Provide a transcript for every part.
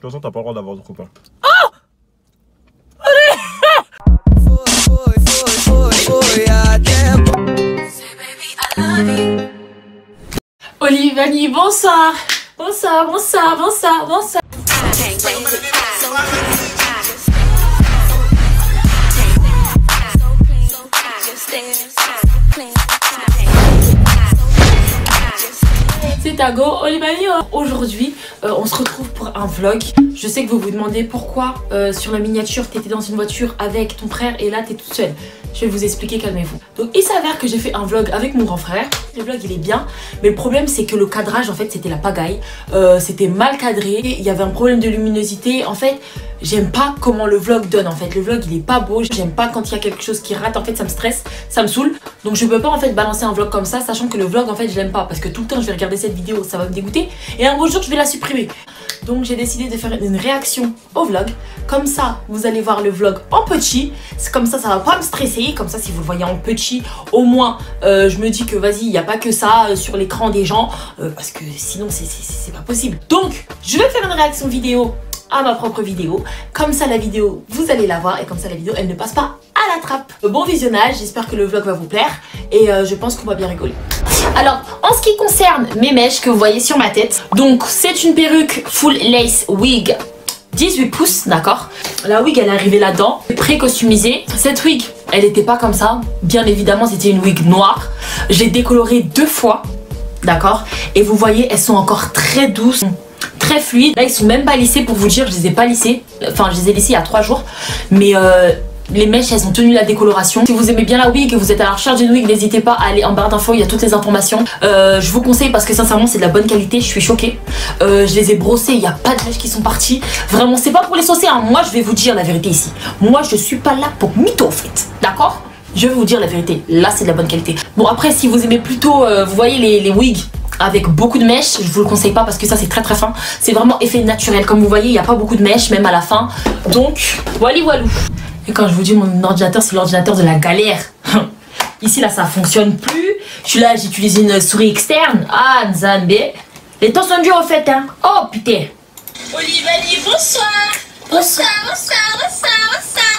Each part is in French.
toute façon, t'as pas le droit d'avoir de copain. Olivani, bonsoir. Bonsoir, bonsoir, bonsoir, bonsoir. C'est Tago, Olivani. Aujourd'hui, on se retrouve pour un vlog. Je sais que vous vous demandez pourquoi sur la miniature t'étais dans une voiture avec ton frère et là t'es toute seule. Je vais vous expliquer, calmez-vous. Donc il s'avère que j'ai fait un vlog avec mon grand frère. Le vlog il est bien, mais le problème c'est que le cadrage en fait c'était la pagaille. C'était mal cadré, il y avait un problème de luminosité. En fait j'aime pas comment le vlog donne en fait. Le vlog il est pas beau, j'aime pas quand il y a quelque chose qui rate. En fait ça me stresse, ça me saoule. Donc je peux pas en fait balancer un vlog comme ça, sachant que le vlog en fait je l'aime pas. Parce que tout le temps je vais regarder cette vidéo, ça va me dégoûter. Et un beau jour je vais la supprimer. Donc j'ai décidé de faire une réaction au vlog. Comme ça vous allez voir le vlog en petit. Comme ça va pas me stresser. Comme ça si vous le voyez en petit, au moins je me dis que vas-y il n'y a pas que ça sur l'écran des gens. Parce que sinon c'est pas possible. Donc je vais faire une réaction vidéo à ma propre vidéo. Comme ça la vidéo vous allez la voir. Et comme ça la vidéo elle ne passe pas à la trappe. Bon visionnage, j'espère que le vlog va vous plaire. Et je pense qu'on va bien rigoler. Alors, en ce qui concerne mes mèches que vous voyez sur ma tête, donc c'est une perruque full lace wig 18 pouces, d'accord. La wig elle est arrivée là-dedans, pré-customisée. Cette wig, elle n'était pas comme ça. Bien évidemment, c'était une wig noire. J'ai décoloré 2 fois, d'accord. Et vous voyez, elles sont encore très douces, très fluides. Là, ils sont même pas lissés pour vous dire, je les ai pas lissés. Enfin, je les ai lissés il y a 3 jours. Mais les mèches elles ont tenu la décoloration. Si vous aimez bien la wig et que vous êtes à la recherche d'une wig, n'hésitez pas à aller en barre d'infos, il y a toutes les informations. Je vous conseille parce que sincèrement c'est de la bonne qualité, je suis choquée. Je les ai brossées, il n'y a pas de mèches qui sont parties. Vraiment c'est pas pour les saucer, hein. Moi je vais vous dire la vérité ici. Moi je suis pas là pour mytho en fait, d'accord. Je vais vous dire la vérité, là c'est de la bonne qualité. Bon après si vous aimez plutôt, vous voyez les wigs avec beaucoup de mèches, je vous le conseille pas parce que ça c'est très très fin. C'est vraiment effet naturel, comme vous voyez il n'y a pas beaucoup de mèches même à la fin. Donc voilà voilou. Et quand je vous dis mon ordinateur, c'est l'ordinateur de la galère. Ici, là, ça fonctionne plus. Je suis là, j'utilise une souris externe. Ah, Nzambe. Les temps sont durs, au fait, hein. Oh, putain. Olivani, bonsoir. Bonsoir, bonsoir, bonsoir, bonsoir.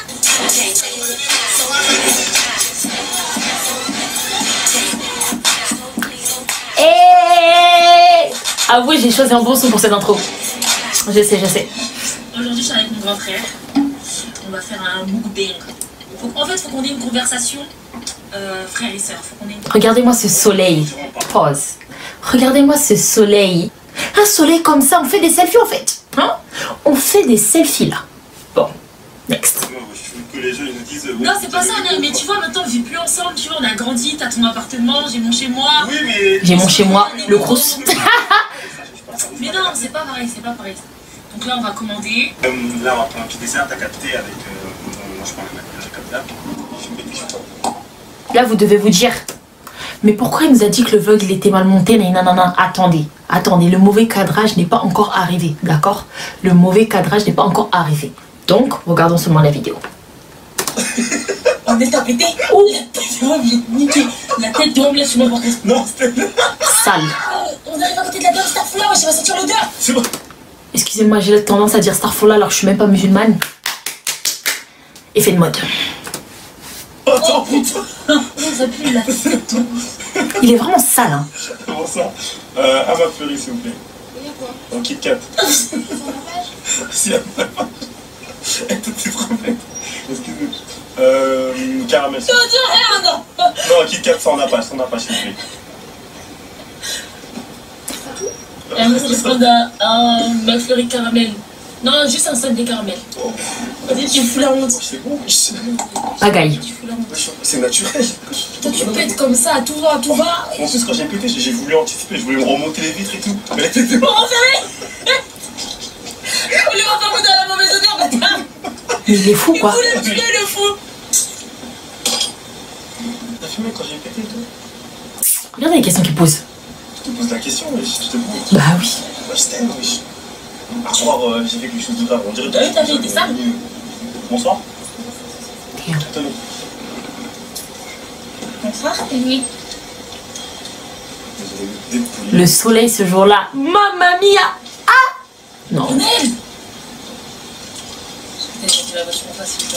Hey. Avouez, j'ai choisi un bon son pour cette intro. Je sais, je sais. Aujourd'hui, je suis avec mon grand frère. On va faire un mukbang. En fait, il faut qu'on ait une conversation frère et sœur. Regardez-moi ce soleil. Pause. Regardez-moi ce soleil. Un soleil comme ça, on fait des selfies en fait. Hein? On fait des selfies là. Bon, next. Que les gens ils nous disent, non, c'est pas ça, mais tu vois, maintenant on vit plus ensemble. Tu vois, on a grandi. T'as ton appartement, j'ai mon chez moi. Oui, mais. J'ai mon chez moi, le crous. Mais non, c'est pas pareil, c'est pas pareil. Donc là, on va commander. Là, on va prendre un petit dessert, t'as capté avec. Moi, je prends la capta. Là, vous devez vous dire, mais pourquoi il nous a dit que le vlog il était mal monté? Nanana, attendez, attendez, le mauvais cadrage n'est pas encore arrivé, d'accord? Le mauvais cadrage n'est pas encore arrivé. Donc, regardons seulement la vidéo. On est tapé. Oh, la tête de omelette sur mon ventre. Non, c'était. Sale. On arrive à côté de la danse Starflower, je vais sentir l'odeur. C'est bon. Excusez-moi, j'ai tendance à dire Starfall alors que je suis même pas musulmane. Effet de mode. Attends, putain. Non, ça pue la tête. Il est vraiment sale, hein. Comment ça? À ma fleurie, s'il vous plaît. En Kit Kat. Si, à ma page. Elle te t'es trompée. Excuse-moi. Caramel. Non. Non, Kit Kat, ça en a pas, s'il vous plaît. Et moi, je vais prendre un McFlurry caramel. Non, juste un sundae caramel. Vas-y, tu fous la honte. C'est bon, Pagaille. Tu fous la honte. c'est naturel. Toi, tu pètes comme ça, à tout va, à tout va. En plus, quand j'ai pété, j'ai voulu anticiper, je voulais me remonter les vitres et tout. Mais la tête de Pour enfermer. On lui va pas dans la mauvaise odeur, bâtard. Mais il est fou, quoi. Il voulait me tuer, le fou. T'as fumé quand j'ai pété et tout? Regardez les questions qu'il pose. Je te pose la question, mais je te pose. Bah oui. Moi, je t'aime, wesh. À croire, j'ai fait quelque chose de grave. On dirait T'as vu, t'as fait des sables? Bonsoir. Merde. Tenez. Bonsoir, Témi. Le soleil ce jour-là. Mamma mia. Ah. Non. Lionel,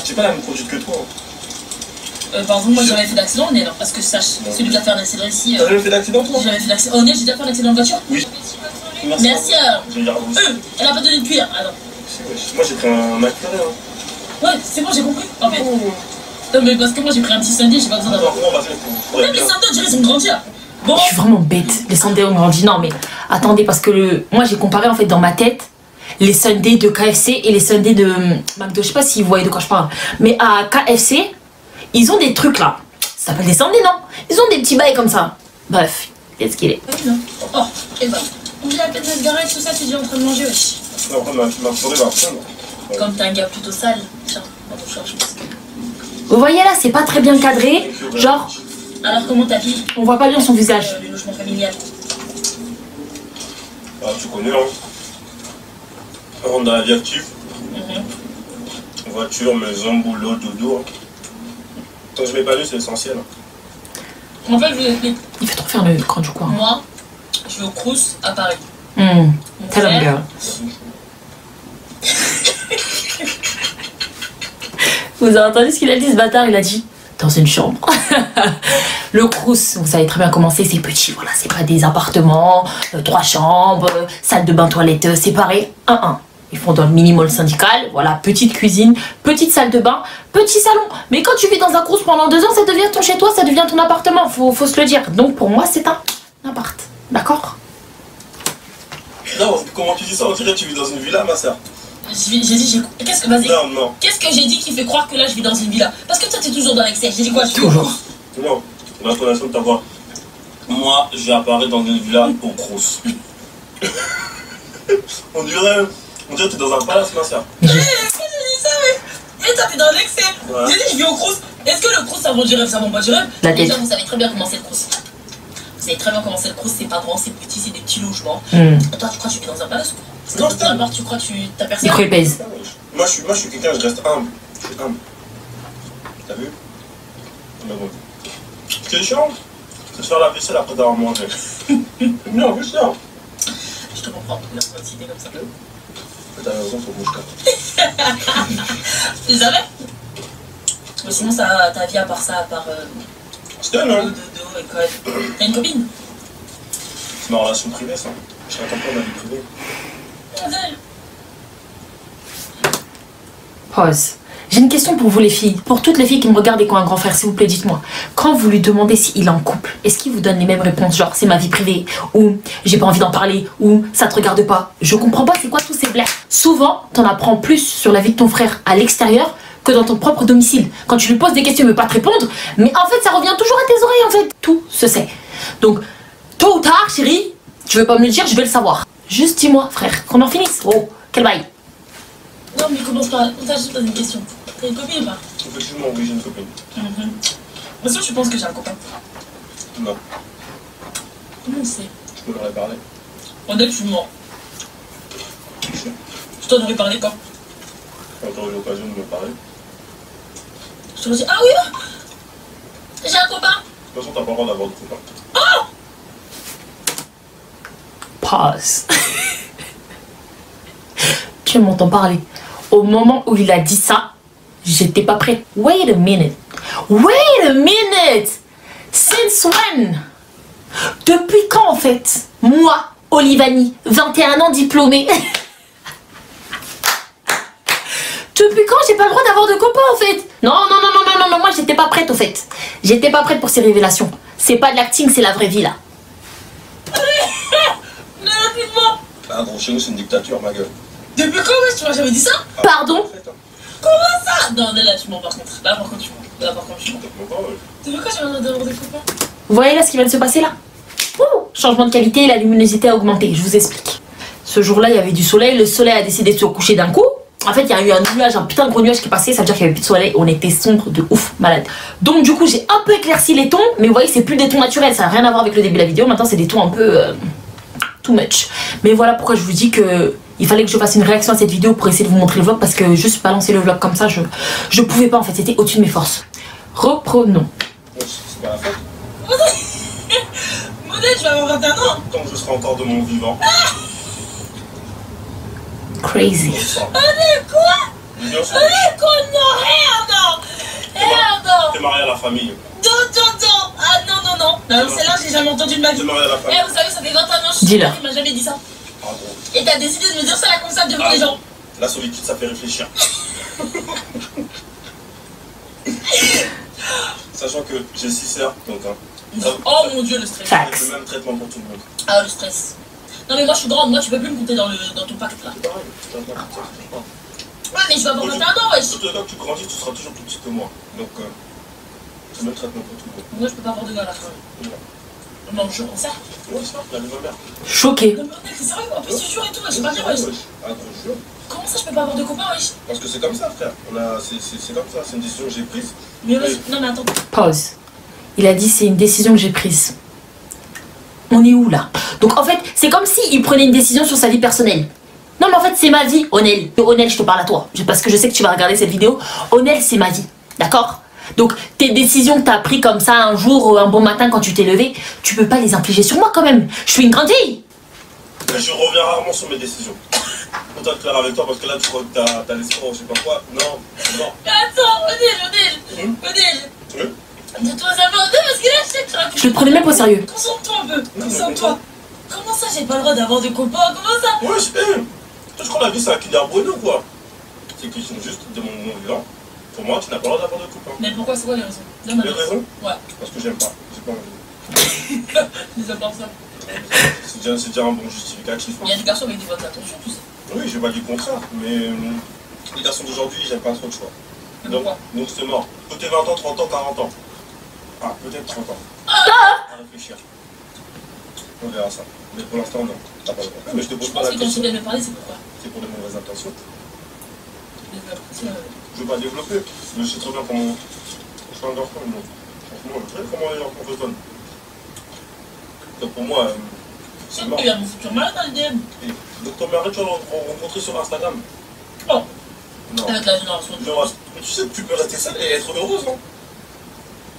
J'ai pas la même conduite que toi. Par exemple, moi j'ai jamais fait d'accident au nez, non, parce que sache, celui qui a fait un accident ici. T'as jamais fait d'accident toi? J'ai jamais fait d'accident. Au nez, j'ai déjà fait un accident de voiture? Oui. Merci à elle a pas donné de cuillère. Ah non. Moi j'ai pris un McLaren. Hein. Ouais, c'est bon, j'ai compris. En fait. Non, mais parce que moi j'ai pris un petit Sunday, j'ai pas besoin d'avoir. Même les Sunday, on dirait ils ont grandi là. Bon. Je suis vraiment bête. Les Sundays ont grandi. Non, mais attendez, parce que moi j'ai comparé en fait dans ma tête les Sundays de KFC et les Sundays de McDo. Je sais pas si vous voyez de quoi je parle. Mais à KFC, ils ont des trucs là. Ça s'appelle des Sundays, non? Ils ont des petits bails comme ça. Bref, qu'est-ce qu'il est? Oh, et bah. On vient à peine de se garer, tout ça, tu es déjà en train de manger, wesh. Non, après ma soirée va reprendre. Comme t'es un gars plutôt sale, tiens, on va chercher. Vous voyez là, c'est pas très bien cadré. Genre, alors comment ta fille? on voit pas bien son visage. Le logement familial. Ah, tu connais, hein. On rentre dans la vie active. Voiture, maison, boulot, dodo. Quand je m'épanouis, c'est essentiel. En fait, je vous explique. Il fait trop faire le grand du coin. Moi, je vais au Crous à Paris. Tell him, girl. Vous avez entendu ce qu'il a dit, ce bâtard? Il a dit dans une chambre. Le Crous, vous savez très bien comment c'est petit, voilà, c'est pas des appartements, 3 chambres, salle de bain, toilette séparées, 1-1. Ils font dans le mini-mall syndical, voilà, petite cuisine, petite salle de bain, petit salon. Mais quand tu vis dans un Crous pendant 2 ans, ça devient ton chez-toi, ça devient ton appartement, faut se le dire. Donc pour moi, c'est un appart, d'accord? Non, comment tu dis ça? On dirait que tu vis dans une villa, ma soeur. J'ai dit, qu'est-ce que, vas-y. Non. Qu'est-ce que j'ai dit qui fait croire que là je vis dans une villa? Parce que toi t'es toujours dans l'excès. J'ai dit quoi? Toujours. Non, l'intonation de ta voix. Moi, j'ai apparu dans une villa au Crous. on dirait que t'es dans un palace, ma soeur. J'ai dit ça, mais toi t'es dans l'excès. Ouais. J'ai dit, je vis au Crous. Est-ce que le Crous ça vend du rêve, ça vend pas du rêve? Déjà, vous savez très bien comment c'est le Crous. Vous savez très bien comment c'est le Crous, c'est pas grand, c'est petit, c'est des petits logements. Toi, tu crois que tu vis dans un palace? Non, c'est un bar, tu crois que t'as personne? Il croit qu'il pèse. Moi, je suis quelqu'un, je reste humble. Je suis humble. T'as vu? Mais bon. Ce qui est chiant, c'est de faire la vaisselle après d'avoir mangé. Non, c'est ça. Je te comprends, il a pas d'idée comme ça. T'as raison, faut bouger quand Tu savais? Mais sinon, ça, ta vie à part ça, à part. C'était non? De école. T'as une copine? C'est ma relation privée, ça. Je raconte pas ma vie privée. Pause. J'ai une question pour vous les filles. Pour toutes les filles qui me regardent et qui ont un grand frère, s'il vous plaît, dites-moi. Quand vous lui demandez s'il est en couple, est-ce qu'il vous donne les mêmes réponses? Genre, c'est ma vie privée, ou j'ai pas envie d'en parler, ou ça te regarde pas. Je comprends pas, c'est quoi tous ces blagues? Souvent, t'en apprends plus sur la vie de ton frère à l'extérieur que dans ton propre domicile. Quand tu lui poses des questions, il veut pas te répondre, mais en fait, ça revient toujours à tes oreilles, en fait. Tout se sait. Donc, tôt ou tard, chérie, tu veux pas me le dire, je vais le savoir. Juste dis-moi, frère, qu'on en finisse. Oh, quel bail. Non, mais commence pas. On t'a juste posé une question. T'as une copine ou pas? Effectivement, oui, j'ai une copine. Est-ce que tu penses que j'ai un copain? Non. Comment on sait? Je peux leur ai parlé. On est tu mens. Je t'en aurais parlé quand? Quand t'aurais eu l'occasion de me parler. Je t'aurais dit, ah oui, j'ai un copain. De toute façon, t'as pas le droit d'avoir de copain. Oh! Pause. Tu m'entends parler. Au moment où il a dit ça, j'étais pas prête. Wait a minute. Wait a minute. Since when? Depuis quand en fait? Moi, Olivani, 21 ans diplômée. Depuis quand j'ai pas le droit d'avoir de copains en fait? Non, moi j'étais pas prête au fait. J'étais pas prête pour ces révélations. C'est pas de l'acting, c'est la vraie vie là. Ah gros, chez nous c'est une dictature, ma gueule. Depuis quand tu m'as jamais dit ça? Pardon? Comment ça? Non, là tu mens par contre. Là par contre tu mens. Là par contre tu mens. Depuis quand tu m'as d'avoir des copains? Vous voyez là ce qui vient de se passer là? Ouh, changement de qualité, la luminosité a augmenté, je vous explique. Ce jour-là, il y avait du soleil, le soleil a décidé de se coucher d'un coup. En fait, il y a eu un nuage, un putain de gros nuage qui est passé, ça veut dire qu'il y avait plus de soleil, on était sombre de ouf, malade. Donc du coup, j'ai un peu éclairci les tons, mais vous voyez, c'est plus des tons naturels, ça n'a rien à voir avec le début de la vidéo, maintenant c'est des tons un peu too much. Mais voilà pourquoi je vous dis que il fallait que je fasse une réaction à cette vidéo pour essayer de vous montrer le vlog, parce que juste balancer le vlog comme ça, je pouvais pas en fait, c'était au-dessus de mes forces. Reprenons. C'est pas la fête. Modèle, je vais avoir 21 ans. Tant que je serai encore de mon vivant. Crazy. Modèle, quoi? Bien sûr. Merde. T'es marié à la famille. Non. Ah non. Non, celle-là, j'ai jamais entendu de ma vie. T'es marié à la famille. Vous savez, ça fait 21 ans que je suis Dis-le. il m'a jamais dit ça. Ah bon. Et t'as décidé de me dire ça là comme ça devant les gens. La solitude, ça fait réfléchir. Sachant que j'ai 6 sœurs, donc... Oh mon dieu, le stress. Facts. Le même traitement pour tout le monde. Ah, le stress. Non mais moi je suis grande, moi tu peux plus me compter dans ton pacte là. C'est pareil. Ouais mais je vais avoir 21 ans, wesh. Surtout quand tu grandis, tu seras toujours plus petit que moi. Donc, c'est le même traitement pour tout le monde. Moi je peux pas avoir de gars à la fin. Non, je pense ça. Ouais, c'est ça, la vie de ma mère. Choqué. Non mais mec, c'est sérieux, en plus tu jures et tout, j'ai pas dit wesh. Ah, gros, je jure. Comment ça je peux pas avoir de copains, wesh? Parce que c'est comme ça, frère. C'est comme ça, c'est une décision que j'ai prise. Mais wesh, non mais attends. Pause. Il a dit c'est une décision que j'ai prise. On est où là? Donc en fait, c'est comme s'il prenait une décision sur sa vie personnelle. Non mais en fait, c'est ma vie, Onel. Onel, je te parle à toi. Parce que je sais que tu vas regarder cette vidéo. Onel, c'est ma vie. D'accord? Donc tes décisions que tu as prises comme ça un jour, un bon matin quand tu t'es levé, tu peux pas les infliger sur moi quand même. Je suis une grande fille. Je reviens rarement sur mes décisions. Autant être clair avec toi parce que là tu crois que t'as l'espoir ou je sais pas quoi. Non. Attends, Onel. Oui. Dis-toi ça va parce que là je sais que tu as... Je le prenais même pas au sérieux. Concentre-toi un peu, concentre-toi. Comment ça j'ai pas le droit d'avoir des copains? Comment ça? Ouais, je crois que la vie c'est un Kinder Bueno quoi. C'est une question juste de mon vivant. Pour moi, tu n'as pas le droit d'avoir de copains. Mais pourquoi? C'est quoi les raisons? Les raisons? Ouais. Parce que j'aime pas. J'ai pas envie. Mis à part ça. C'est déjà un bon justificatif. Il y a des garçons avec des bonnes intentions, tu sais. Oui, j'ai pas dit le contraire, mais les garçons d'aujourd'hui, j'aime pas trop le choix. Donc c'est mort. Côté 20 ans, 30 ans, 40 ans. Ah, peut-être 30 ans. À réfléchir. On verra ça. Mais pour l'instant, non. T'as pas le droit. Mais je te pose pas la Je pense que quand tu question. viens de me parler, c'est pourquoi? C'est pour de mauvaises intentions. Je Je veux pas développer. Je sais très bien comment. Je suis un garçon, moi. Franchement, je sais comment les gens fonctionnent. Donc pour moi, c'est mort. Il y a mon futur mari dans le DM. Donc ton mari, tu vas le rencontrer sur Instagram. Oh. Non. Avec la génération. Mais tu sais que tu peux rester seule et être heureuse, non?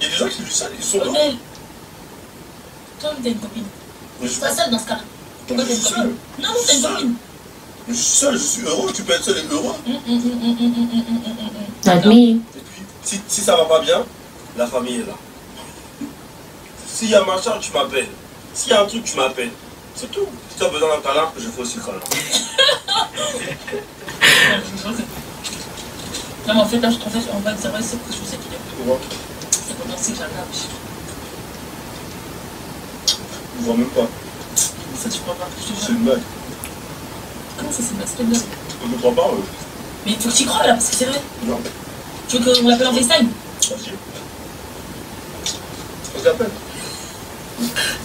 Il y a des gens qui vivent seuls, ils sont heureux. Onel. Toi, t'as une copine. Mais je suis Sois seule dans ce cas-là. Pourquoi t'as une seul. copine? Non, t'as une copine. Je suis seul, je suis heureux, tu peux être seul et heureux. Not me. Et puis, si ça va pas bien, la famille est là. S'il y a machin, tu m'appelles. S'il y a un truc, tu m'appelles. C'est tout. Si tu as besoin d'un câlin, je fais aussi le câlin. Non, mais en fait, là, en fait, c'est vrai, c'est que je sais qu'il est. Pourquoi? C'est pour danser que j'adore. Je vois même pas. Ça, tu crois pas? Je te C'est jure. une blague. Comment ça, c'est une blague? Je ne crois pas, Mais il faut que tu y crois là, parce que c'est vrai. Non. Tu veux qu'on l'appelle en FaceTime? Vas-y. On s'appelle.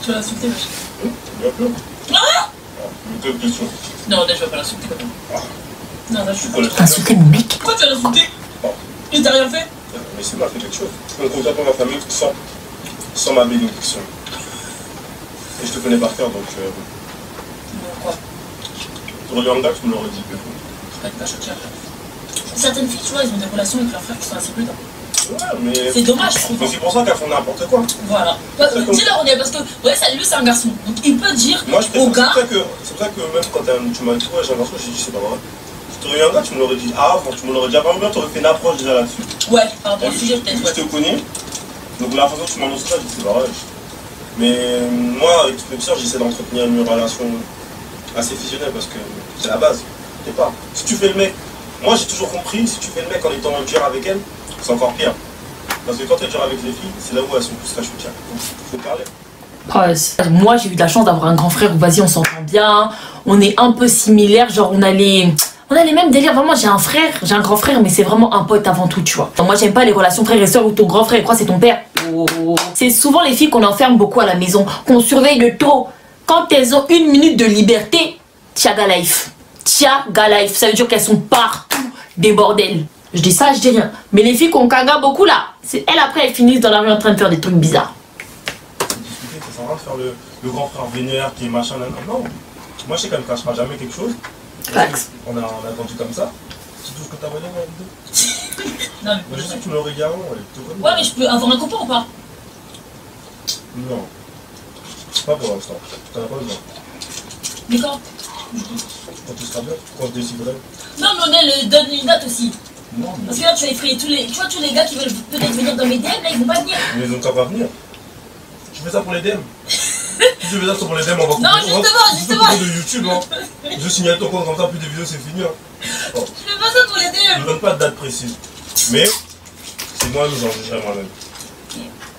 Tu vas l'insulter, wesh. Bien sûr. Ah! Une telle question. Non, là, je vais pas l'insulter quand même. Ah. Non, là, je suis pas. Insulter mon mec. Pourquoi tu vas l'insulter? Oh. Il t'a rien fait? Mais c'est m'a fait quelque chose. Je ne compte pas ma famille sans ma bénédiction. Et je te connais par cœur, donc... Quoi? Tu aurais eu un gars, tu me l'aurais dit. Je vais pas choquer après. Certaines filles, tu vois, ils ont des relations avec leurs frères qui sont assez prudents. Ouais, mais... C'est dommage, je trouve. Mais c'est pour ça qu'elles font n'importe quoi. Voilà. Dis-leur, on est parce que, ouais, ça, lui, c'est un garçon. Donc, il peut dire Moi, je au préfère. gars. C'est pour ça que même quand tu m'as dit, ouais, j'ai un garçon, j'ai dit, c'est pas vrai. Si tu aurais eu un gars, tu me l'aurais dit. Ah, quand tu me l'aurais dit avant, bien, tu aurais fait une approche déjà là-dessus. Ouais, par rapport au sujet, peut-être. Je te connais. Donc, la façon dont tu m'annonces ça, je dis, c'est pas vrai. Mais moi, avec toutes mes soeurs, j'essaie d'entretenir une relation assez fusionnelle parce que c'est la base. Je sais pas. Si tu fais le mec, moi j'ai toujours compris, si tu fais le mec en étant dur avec elle, c'est encore pire. Parce que quand tu es dur avec les filles, c'est là où elles sont plus cachoutières. Donc, faut parler. Pause. Moi, j'ai eu de la chance d'avoir un grand frère où, vas-y, on s'entend bien, on est un peu similaires, genre on a les mêmes délires. Vraiment, j'ai un grand frère, mais c'est vraiment un pote avant tout, tu vois. Moi, j'aime pas les relations frères et sœurs où ton grand frère croit c'est ton père. Oh. C'est souvent les filles qu'on enferme beaucoup à la maison, qu'on surveille le taux. Quand elles ont 1 minute de liberté, Tiaga life. Tiaga life, ça veut dire qu'elles sont partout des bordels. Je dis ça, je dis rien. Mais les filles qu'on caga beaucoup là, c'est elles après elles finissent dans la rue en train de faire des trucs bizarres. Discuter, ça sert à rien de faire le grand frère vénère qui est machin, non. Moi je sais qu'elle ne cachera jamais quelque chose. Facts. On a entendu comme ça. C'est tout ce que t'as volé dans la vidéo. Non, Moi je sais que tu me l'aurais dit avant, elle te connaît. ouais, mais je peux avoir un copain ou pas? Non. Pas pour l'instant. T'en as pas besoin. Mais quand? Quand tu seras bien, quand je déciderai. Non, mais Onel, donne une date aussi. Non. Parce que là, tu as effrayé tous les... Tu vois, tous les gars qui veulent peut-être venir dans mes DM, là, ils vont pas venir. Mais ils ont qu'à pas venir. Je fais ça pour les DM. Si tu fais ça pour les DM, on va couper. Non, justement. De YouTube, hein. Je signale ton compte comme ça, plus de vidéos, c'est fini. Hein. Oh. Je fais pas ça pour les DM. Je ne donne pas de date précise. Mais, c'est moi qui j'enregistrerai moi-même.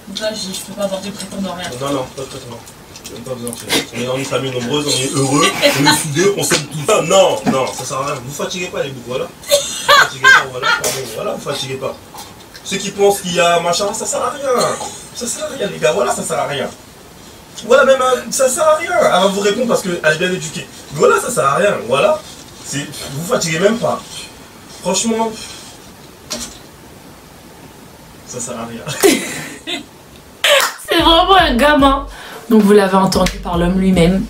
Donc là, je peux pas avoir de prétendant rien. Non, pas de prétendant. Pas besoin. On est en une famille nombreuse, on est heureux, on est soudés, on s'aime tous. Non, ça sert à rien. Vous fatiguez pas les boucs, voilà. Vous fatiguez pas, voilà, vous fatiguez pas. Ceux qui pensent qu'il y a machin, ça sert à rien. Ça sert à rien, les gars, voilà, ça sert à rien. Voilà, même, ça sert à rien. Elle va vous répondre parce qu'elle est bien éduquée. Mais voilà, ça sert à rien, voilà. Vous fatiguez même pas. Franchement, ça sert à rien. C'est vraiment un gamin. Donc vous l'avez entendu par l'homme lui-même.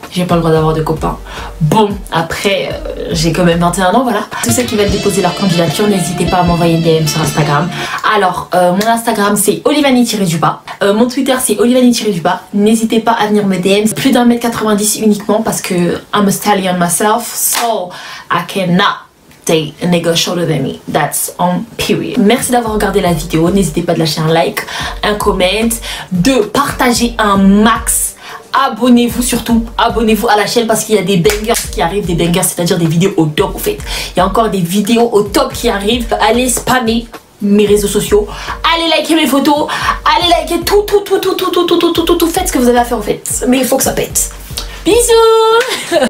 J'ai pas le droit d'avoir de copains. Bon, après, j'ai quand même 21 ans, voilà. Tous ceux qui veulent déposer leur candidature, n'hésitez pas à m'envoyer une DM sur Instagram. Alors, mon Instagram, c'est Olivani-du-bas. Mon Twitter, c'est Olivani-du-bas. N'hésitez pas à venir me DM. Plus d'1m90 uniquement parce que I'm a stallion myself, so I cannot date a nigga shorter than me. That's on period. Merci d'avoir regardé la vidéo. N'hésitez pas de lâcher un like, un comment, de partager un max. Abonnez-vous surtout, abonnez-vous à la chaîne parce qu'il y a des bangers qui arrivent, des bangers c'est-à-dire des vidéos au top en fait. Il y a encore des vidéos au top qui arrivent. Allez spammer mes réseaux sociaux, allez liker mes photos, allez liker tout, faites ce que vous avez à faire en fait. Mais il faut que ça pète. Bisous.